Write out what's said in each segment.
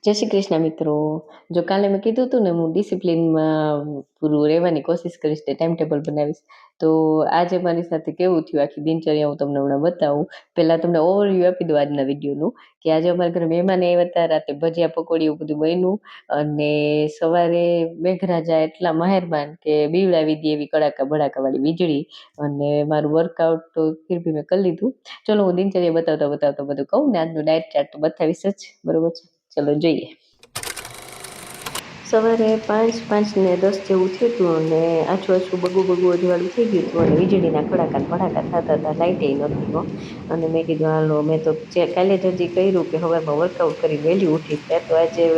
જય શ્રી કૃષ્ણ મિત્રો. જો કાલે મેં કીધું હતું ને, હું ડિસિપ્લિનમાં પૂરું રહેવાની કોશિશ કરીશ, તે ટાઈમ ટેબલ બનાવીશ. તો આજે મારી સાથે કેવું થયું આખી દિનચર્યા હું તમને હમણાં બતાવું. પહેલાં તમને ઓવરવ્યૂ આપી દઉં આજના વિડીયોનું, કે આજે અમારા ઘરે મહેમાન આવ્યા હતા. રાતે ભજીયા પકોડી એવું બધું બન્યું, અને સવારે મેઘરાજા એટલા મહેરબાન કે બીવડાવી દે એવી કડાકા ભડાકાવાળી વીજળી, અને મારું વર્કઆઉટ તો ફિર બી મેં કરી લીધું. ચલો હું દિનચર્યા બતાવતા બધું કહું ને, આજનું ડાયટ ચાર્ટ તો બતાવીશ જ, બરોબર છે. ચલો જોઈએ. સવારે 5:05 ને 10 જેવું થયું હતું, અને આછું બગું અજવાળું થઈ ગયું હતું, અને વીજળીના કડાકા ભડાકા થતા હતા. લાઇટે નહોતી હો. અને મેં કીધું હાલો, મેં તો કાલે જ હજી કર્યું કે સવારમાં વર્કઆઉટ કરીને વહેલી ઉઠીશ. ત્યાં તો આજે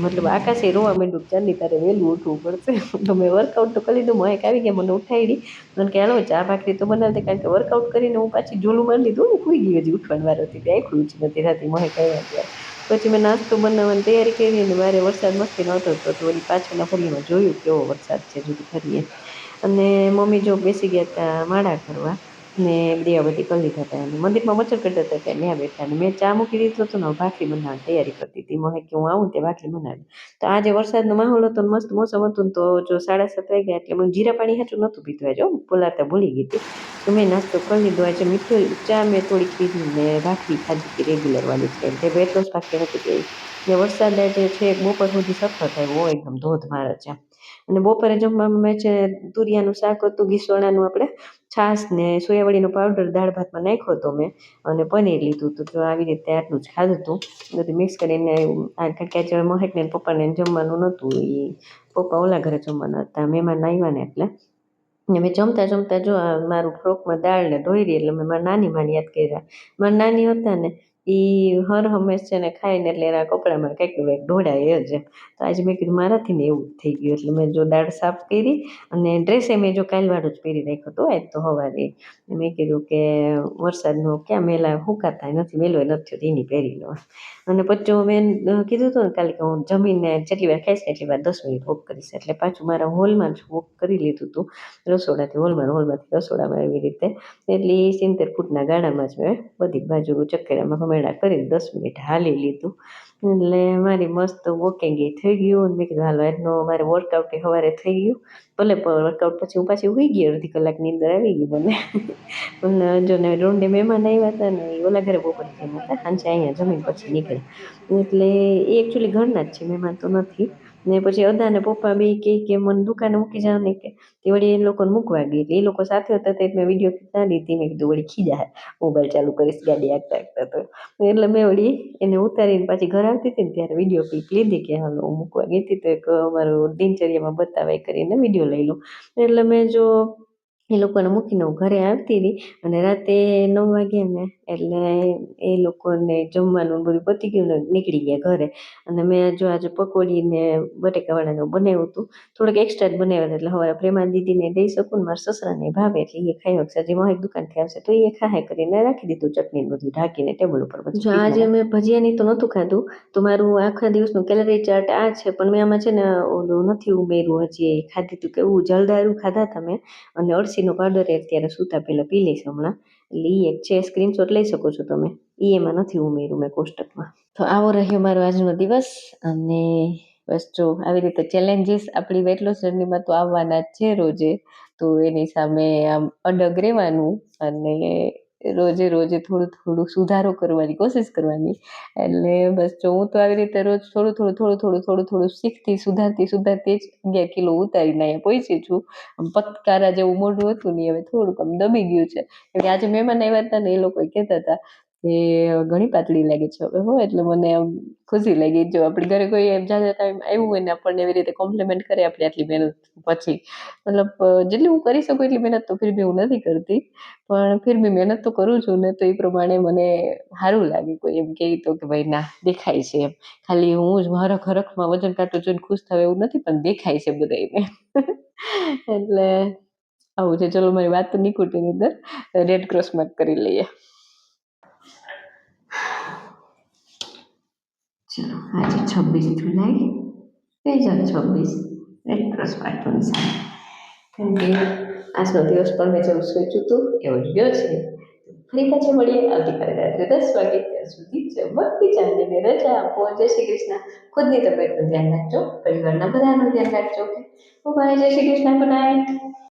મતલબ આકાશે રોવા માંડ્યું, ચાંદી તારે વહેલું ઉઠવું પડશે. તો મેં વર્કઆઉટ તો કરી લીધું. મહેક આવી ગયા, મને ઉઠાડી અને કે હાલો ચા ભાખરી તો બનાવતી, કારણ કે વર્કઆઉટ કરીને હું પાછી ઝોલું મારી લીધું. હું સૂઈ ગઈ, હજી ઉઠવાની વાર હતી ત્યાં આખું જ નથી રાતી મહેક આવ્યા ત્યારે. પછી મેં નાસ્તો બનાવવાની તૈયારી કરી, અને મારે વરસાદ મસ્તી નહોતો તો વળી પાછળના ફળિયામાં જોયું કેવો વરસાદ છે જુદી ફરીએ. અને મમ્મી જો બેસી ગયા હતા માળા કરવા, ને દીવાબત્તી કરી લીધા હતા, અને મંદિરમાં મચ્છર કરતા હતા ત્યાં ત્યાં બેઠા. અને મેં ચા મૂકી દીધો હતો ને, ભાખરી બનાવવાની તૈયારી કરતી હતી. મને કે હું આવું તે ભાખરી બનાવી. તો આજે વરસાદનો માહોલ હતો, મસ્ત મોસમ હતું ને, તો જો 7:30 વાગ્યા એટલે મને જીરા પાણી હાચું નહોતું પીધું. આજે બોલાતા ભૂલી ગઈ હતી. તો મેં નાસ્તો કરી લીધો. આજે મીઠું ચા મેં થોડીક પીધી, ને ભાખરી ખાધી હતી રેગ્યુલર વાળી જ, કેમ કે વેટ લોસ ભાખરી નથી પીવી. ને વરસાદ આજે છે બપોર સુધી સખત આવ્યો, એકદમ ધોધમાર જ છે. અને બપોરે જમવામાં મેં છે તુરિયાનું શાક હતું, ઘીસોણાનું, આપણે છાશ ને સોયાવડીનો પાવડર દાળ ભાતમાં નાખ્યો હતો મેં, અને પનીર લીધું હતું. તો આવી રીતે આટલું જ ખાધું હતું, બધું મિક્સ કરીને. કારણ કે આજે મહેક ને પપ્પાને જમવાનું નહોતું, એ પપ્પા ઓલા ઘરે જમવાના હતા, મહેમાન આવ્યા ને એટલે. ને મેં જમતા જો મારું ફ્રોકમાં દાળ ને ઢોળી, એટલે મેં મારા નાની માને યાદ કર્યા. મારા નાની હતા ને, એ હર હંમેશ છે ને ખાઈને એટલે એના કપડામાં કંઈક ને કંઈક ઢોળાય જ. તો આજે મેં કીધું મારાથી ને એવું જ થઈ ગયું, એટલે મેં જો દાળ સાફ કરી, અને ડ્રેસે મેં જો કાલવાળું જ પહેરી રાખ્યો હતો આજ તો સવારે. મેં કીધું કે વરસાદનો ક્યાં મેલા હુકાતા નથી, મેલો નથી થયો, એની પહેરી લો. અને પછી મેં કીધું હતું ને કાલે કે હું જમીને જેટલી વાર ખાઈશ ને એટલી વાર 10 મિનિટ વોક કરીશ, એટલે પાછું મારા હોલમાં જ વોક કરી લીધું હતું. રસોડાથી હોલમાંથી રસોડામાં એવી રીતે. એટલે 70 ફૂટના ગાડામાં જ મેં બધી બાજુ ચક્કરમાં ભમેડા કરી 10 મિનિટ હાલી લીધું. એટલે મારી મસ્ત વોકિંગ એ થઈ ગયું. અને મેં કીધું હાલો આજનો મારે વર્કઆઉટ સવારે થઈ ગયું. ભલે વર્કઆઉટ પછી હું પાછી સૂઈ ગઈ, અડધી કલાકની અંદર આવી ગઈ મને. પણ જો ને રોંડે મહેમાન આવ્યા હતા ને, એ ઓલા ઘરે બપોરે જમ્યા હતા, સાંજે અહીંયા જમીન પછી નીકળ્યા. એટલે એ એકચ્યુઅલી ઘરના જ છે, મહેમાન તો નથી. ને પછી અદા ને પપ્પા બે કે મને દુકાને મૂકી જાવ ને, કે તે વળી એ લોકોને મૂકવા ગઈ. એટલે એ લોકો સાથે હતા તે મેં વિડીયો ના લીધી. મેં કીધું વળી ખીજા મોબાઈલ ચાલુ કરીશ ગાડી આગતા તો. એટલે મેં વળી એને ઉતારીને પાછી ઘર આવતી હતી ને ત્યારે વિડીયો ક્લિપ લીધી, કે હાલો હું મૂકવા ગઈ હતી તો એક અમારું દિનચર્યામાં બતાવાય કરીને વિડીયો લઈ લઉં. એટલે મેં જો એ લોકોને મૂકીને હું ઘરે આવતી હતી, અને રાતે 9 વાગ્યા ને એટલે એ લોકોને જમવાનું બધું પતી ગયું ને નીકળી ગયા ઘરે. અને મેં જો આજે પકોડી ને બટેકાવાળાનું બનાવ્યું હતું, થોડુંક એક્સ્ટ્રા જ બનાવ્યા હતા, એટલે હવે પ્રેમા દીદીને દઈ શકું ને મારા સસરાને ભાવે, એટલે એ ખાઈ શકશે. હજી એક દુકાનથી આવશે તો એ ખાય કરીને રાખી દીધું ચટણી બધું ઢાંકીને ટેબલ ઉપર. પછી આજે મેં ભજીયાની તો નહોતું ખાધું, તો મારું આખા દિવસનું કેલરી ચાર્ટ આ છે. પણ મેં આમાં છે ને ઓલું નથી ઉમેર્યું, હજી ખાધી હતું કેવું જલદારું ખાધા હતા મેં, અને અળસીનો પાવડર અત્યારે સૂતા પહેલાં પી લઈશ હમણાં. એટલે એ એક છે, સ્ક્રીનશોટ લઈ શકો છો તમે. એમાં નથી ઉમેર્યું મેં કોષ્ટકમાં. તો આવો રહ્યો મારો આજનો દિવસ. અને બસ જો આવી રીતે ચેલેન્જીસ આપણી વેટ લોસ જર્નીમાં તો આવવાના જ છે રોજે. તો એની સામે આમ અડગ રહેવાનું, અને રોજે થોડું સુધારો કરવાની કોશિશ કરવાની. એટલે બસ જો હું તો આવી રીતે રોજ થોડું શીખતી સુધારતી જ 11 કિલો ઉતારીને અહીંયા પહોંચી છું. પતકારા જેવું મોઢું હતું ને, હવે થોડુંક આમ દબી ગયું છે. એટલે આજે મહેમાન આવ્યા હતા ને, એ લોકો કહેતા હતા કે ઘણી પાતળી લાગે છે હવે હો. એટલે મને આમ ખુશી લાગી, જો આપણી ઘરે કોઈ એમ જાજા ટાઈમ આવ્યું હોય ને આપણને એવી રીતે કોમ્પ્લિમેન્ટ કરે આપણે આટલી મહેનત પછી. મતલબ જેટલી હું કરી શકું એટલી મહેનત તો ફિર બી હું નથી કરતી, પણ ફિર બી મહેનત તો કરું છું ને. તો એ પ્રમાણે મને સારું લાગે કોઈ એમ કહે તો કે ભાઈ ના દેખાય છે એમ. ખાલી હું જ હરખમાં વજન કાંટો જોઈને ખુશ થાવ એવું નથી, પણ દેખાય છે બધાને. એટલે આવું છે. ચલો મારી વાત તો નીકળતી અંદર રેડ ક્રોસ માર્ક કરી લઈએ. ચલો આજે 26 જુલાઈ 2026 રેડ ક્રોસ માર્કનું નિશાન. કેમ કે આજનો દિવસ પણ મેં જેવું સોચ્યું હતું એવું જ ગયો છે. ફરી પાછા મળીએ આવતીકાલે રાત્રે 10 વાગે. ત્યાં સુધી ચમકતી ચાંદીને રજા આપો. જય શ્રી કૃષ્ણ. ખુદની તબિયતનું ધ્યાન રાખજો, પરિવારના બધાનું ધ્યાન રાખજો. બાય, જય શ્રી કૃષ્ણ, ગુડ નાઇટ.